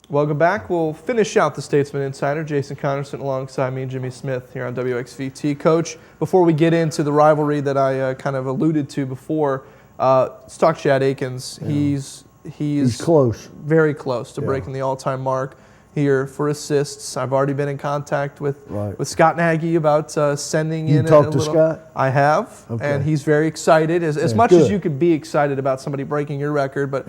Welcome back. We'll finish out the Statesman Insider. Jason Connerson alongside me, Jimmy Smith, here on WXVT. Coach, before we get into the rivalry that I kind of alluded to before, let's talk Chad Akins. Yeah. He's close, very close to breaking the all-time mark here for assists. I've already been in contact with Scott Nagy about sending in a little. You talked to Scott? I have, and he's very excited, as much as you could be excited about somebody breaking your record, but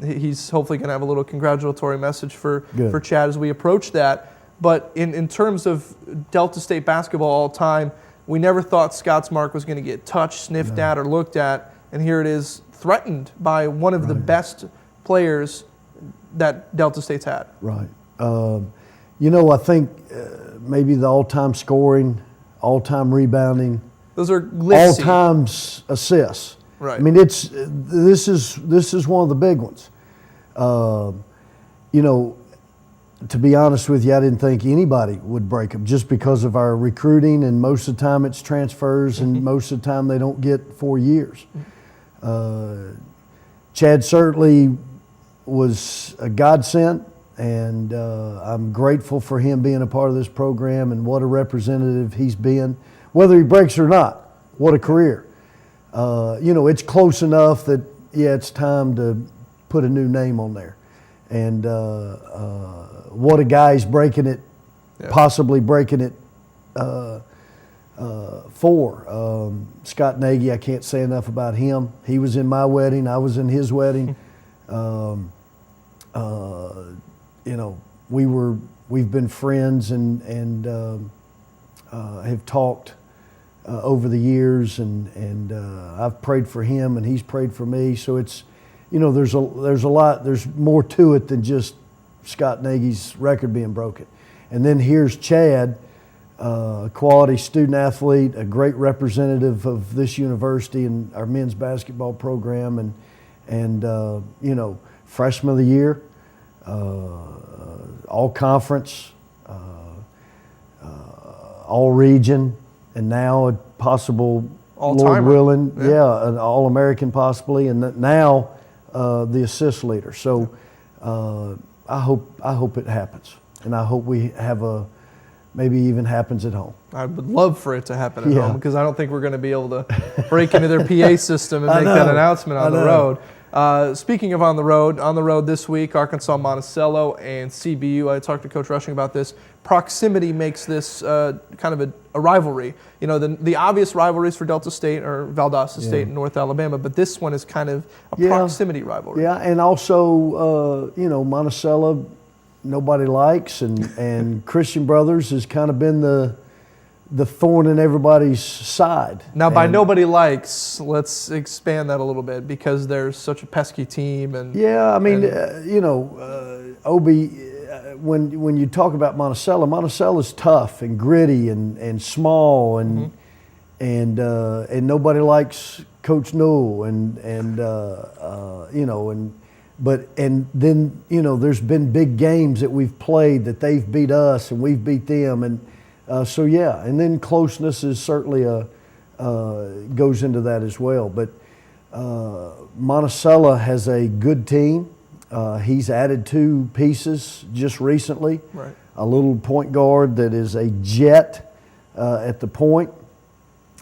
he's hopefully going to have a little congratulatory message for Chad as we approach that. But in terms of Delta State basketball all time, we never thought Scott's mark was going to get touched, sniffed at, or looked at, and here it is, threatened by one of the best players that Delta State's had. Right. I think maybe the all-time scoring, all-time rebounding, those are all-time assists. Right. I mean, this is one of the big ones. To be honest with you, I didn't think anybody would break them just because of our recruiting, and most of the time it's transfers, and most of the time they don't get 4 years. Chad certainly was a godsend, and I'm grateful for him being a part of this program, and what a representative he's been. Whether he breaks or not, what a career. It's close enough that, it's time to put a new name on there. And what a guy's breaking it, possibly breaking it for. Scott Nagy, I can't say enough about him. He was in my wedding, I was in his wedding. We've been friends and have talked over the years, and I've prayed for him and he's prayed for me. So it's, there's a lot, there's more to it than just Scott Nagy's record being broken. And then here's Chad, a quality student athlete, a great representative of this university and our men's basketball program, and freshman of the year, all conference, all region, and now a possible Lord willing, an All-American possibly, and now the assist leader. So I hope it happens, and I hope we have maybe even happens at home. I would love for it to happen at home, because I don't think we're going to be able to break into their PA system and make that announcement on the road. Speaking of on the road this week, Arkansas-Monticello and CBU. I talked to Coach Rushing about this. Proximity makes this kind of a rivalry. The obvious rivalries for Delta State are Valdosta State and North Alabama, but this one is kind of a proximity rivalry. Yeah, and also, Monticello, nobody likes, and Christian Brothers has kind of been the thorn in everybody's side. Now, by nobody likes, let's expand that a little bit, because there's such a pesky team. And Obi, when you talk about Monticello is tough and gritty and small, and nobody likes Coach Newell, and then there's been big games that we've played that they've beat us and we've beat them, and and then closeness is certainly goes into that as well. But Monticello has a good team. He's added 2 pieces just recently. Right. A little point guard that is a jet at the point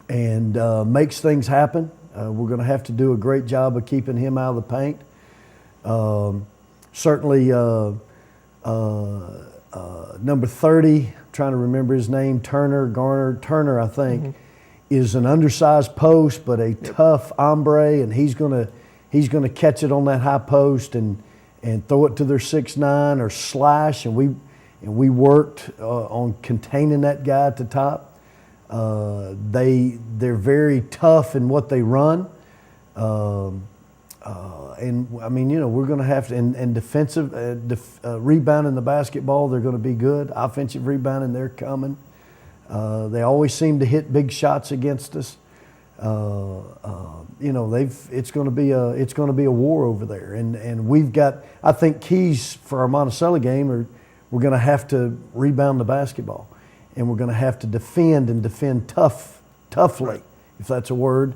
and makes things happen. We're going to have to do a great job of keeping him out of the paint. Certainly number 30, trying to remember his name, Turner, I think, is an undersized post, but a tough hombre, and he's gonna catch it on that high post and throw it to their 6'9" or slash, and we worked on containing that guy at the top. They're very tough in what they run. We're going to have to, and defensive, rebounding the basketball, they're going to be good. Offensive rebounding, they're coming. They always seem to hit big shots against us. It's going to be a war over there, and we've got, I think, keys for our Monticello game are we're going to have to rebound the basketball, and we're going to have to defend toughly, if that's a word.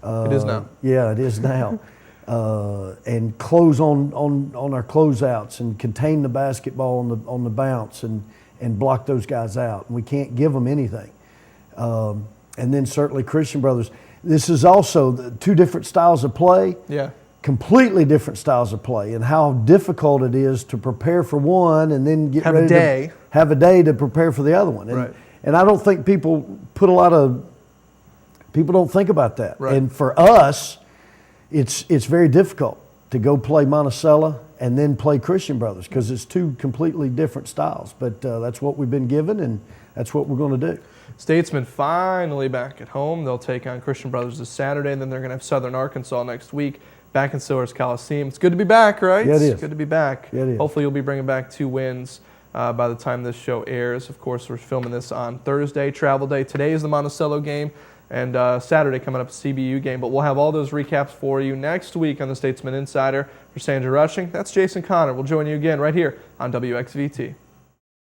It is now. Yeah, it is now. and close on our closeouts and contain the basketball on the bounce and block those guys out. And we can't give them anything. And then certainly Christian Brothers. This is also two different styles of play. Yeah. Completely different styles of play, and how difficult it is to prepare for one and then get ready to have a day to prepare for the other one. And I don't think people don't think about that. Right. And for us, it's very difficult to go play Monticello and then play Christian Brothers because it's two completely different styles. But that's what we've been given, and that's what we're going to do. Statesmen finally back at home. They'll take on Christian Brothers this Saturday, and then they're going to have Southern Arkansas next week. Back in Sillars Coliseum. It's good to be back, right? Yeah, it is. It's good to be back. Yeah, it is. Hopefully you'll be bringing back 2 wins by the time this show airs. Of course, we're filming this on Thursday, travel day. Today is the Monticello game, and Saturday coming up, a CBU game. But we'll have all those recaps for you next week on the Statesman Insider. For Sandra Rushing, that's Jason Connor. We'll join you again right here on WXVT.